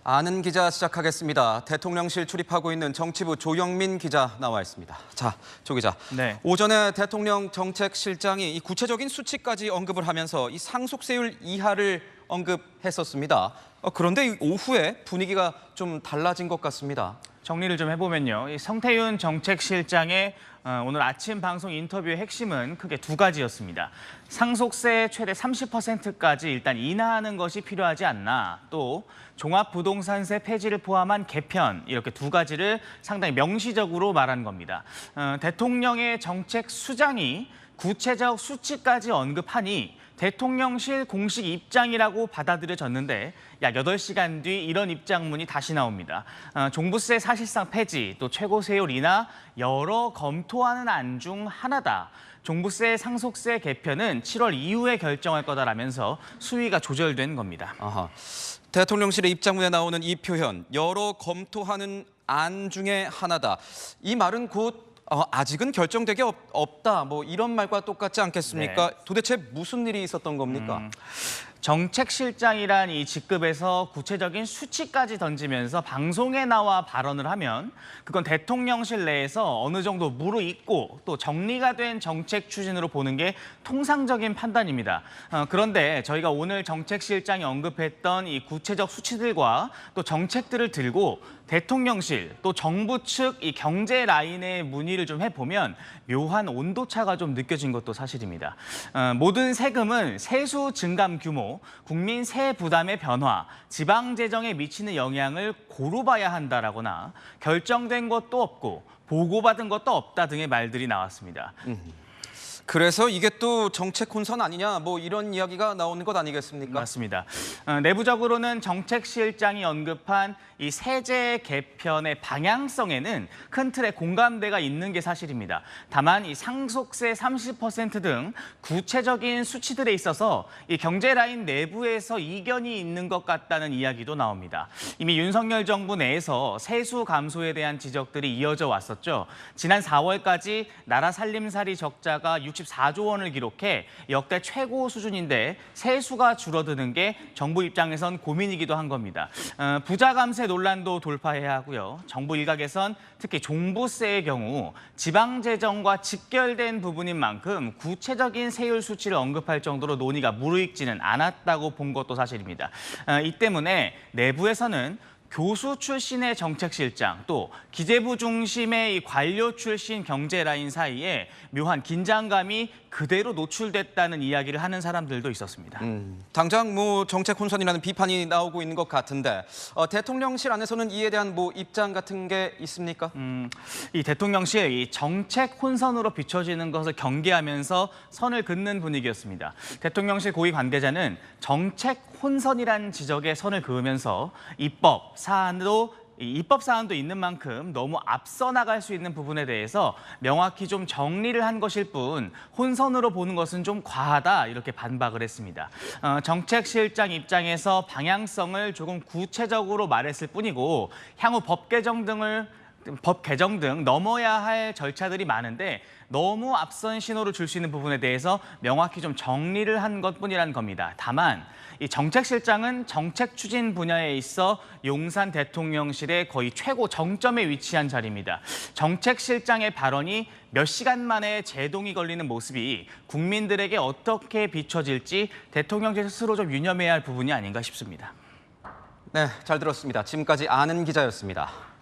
아는 기자 시작하겠습니다. 대통령실 출입하고 있는 정치부 조영민 기자 나와 있습니다. 자, 조 기자. 네. 오전에 대통령 정책실장이 이 구체적인 수치까지 언급을 하면서 이 상속세율 이하를 언급했었습니다. 그런데 오후에 분위기가 좀 달라진 것 같습니다. 정리를 좀 해보면요. 이 성태윤 정책실장의 오늘 아침 방송 인터뷰의 핵심은 크게 두 가지였습니다. 상속세 최대 30%까지 일단 인하하는 것이 필요하지 않나, 또 종합부동산세 폐지를 포함한 개편, 이렇게 두 가지를 상당히 명시적으로 말한 겁니다. 대통령의 정책 수장이 구체적 수치까지 언급하니 대통령실 공식 입장이라고 받아들여졌는데 약 8시간 뒤 이런 입장문이 다시 나옵니다. 종부세 사실상 폐지, 또 최고세율 인하 여러 검토하는 안 중 하나다. 종부세 상속세 개편은 7월 이후에 결정할 거다라면서 수위가 조절된 겁니다. 아하. 대통령실의 입장문에 나오는 이 표현, 여러 검토하는 안 중에 하나다. 이 말은 곧 아직은 결정되기 없다, 뭐 이런 말과 똑같지 않겠습니까? 네. 도대체 무슨 일이 있었던 겁니까? 정책실장이란 이 직급에서 구체적인 수치까지 던지면서 방송에 나와 발언을 하면 그건 대통령실 내에서 어느 정도 무르익고 또 정리가 된 정책 추진으로 보는 게 통상적인 판단입니다. 그런데 저희가 오늘 정책실장이 언급했던 이 구체적 수치들과 또 정책들을 들고 대통령실 또 정부 측 이 경제 라인의 문의를 좀 해보면 묘한 온도차가 좀 느껴진 것도 사실입니다. 모든 세금은 세수 증감 규모, 국민 세액 부담의 변화, 지방 재정에 미치는 영향을 고루 봐야 한다라거나 결정된 것도 없고 보고받은 것도 없다 등의 말들이 나왔습니다. 그래서 이게 또 정책 혼선 아니냐, 뭐 이런 이야기가 나오는 것 아니겠습니까? 맞습니다. 내부적으로는 정책실장이 언급한 이 세제 개편의 방향성에는 큰 틀의 공감대가 있는 게 사실입니다. 다만 이 상속세 30% 등 구체적인 수치들에 있어서 이 경제 라인 내부에서 이견이 있는 것 같다는 이야기도 나옵니다. 이미 윤석열 정부 내에서 세수 감소에 대한 지적들이 이어져 왔었죠. 지난 4월까지 나라 살림살이 적자가 64조 원을 기록해 역대 최고 수준인데 세수가 줄어드는 게 정부 입장에선 고민이기도 한 겁니다. 부자 감세 논란도 돌파해야 하고요. 정부 일각에선 특히 종부세의 경우 지방 재정과 직결된 부분인 만큼 구체적인 세율 수치를 언급할 정도로 논의가 무르익지는 않았다고 본 것도 사실입니다. 이 때문에 내부에서는 교수 출신의 정책실장, 또 기재부 중심의 이 관료 출신 경제 라인 사이에 묘한 긴장감이 그대로 노출됐다는 이야기를 하는 사람들도 있었습니다. 당장 뭐 정책 혼선이라는 비판이 나오고 있는 것 같은데 대통령실 안에서는 이에 대한 뭐 입장 같은 게 있습니까? 이 대통령실 이 정책 혼선으로 비춰지는 것을 경계하면서 선을 긋는 분위기였습니다. 대통령실 고위 관계자는 정책 혼선이라는 지적에 선을 그으면서 입법 사안도 있는 만큼 너무 앞서 나갈 수 있는 부분에 대해서 명확히 좀 정리를 한 것일 뿐 혼선으로 보는 것은 좀 과하다, 이렇게 반박을 했습니다. 정책실장 입장에서 방향성을 조금 구체적으로 말했을 뿐이고 향후 법 개정 등 넘어야 할 절차들이 많은데 너무 앞선 신호를 줄 수 있는 부분에 대해서 명확히 좀 정리를 한 것뿐이라는 겁니다. 다만 이 정책실장은 정책 추진 분야에 있어 용산 대통령실의 거의 최고 정점에 위치한 자리입니다. 정책실장의 발언이 몇 시간 만에 제동이 걸리는 모습이 국민들에게 어떻게 비춰질지 대통령실 스스로 좀 유념해야 할 부분이 아닌가 싶습니다. 네, 잘 들었습니다. 지금까지 아는 기자였습니다.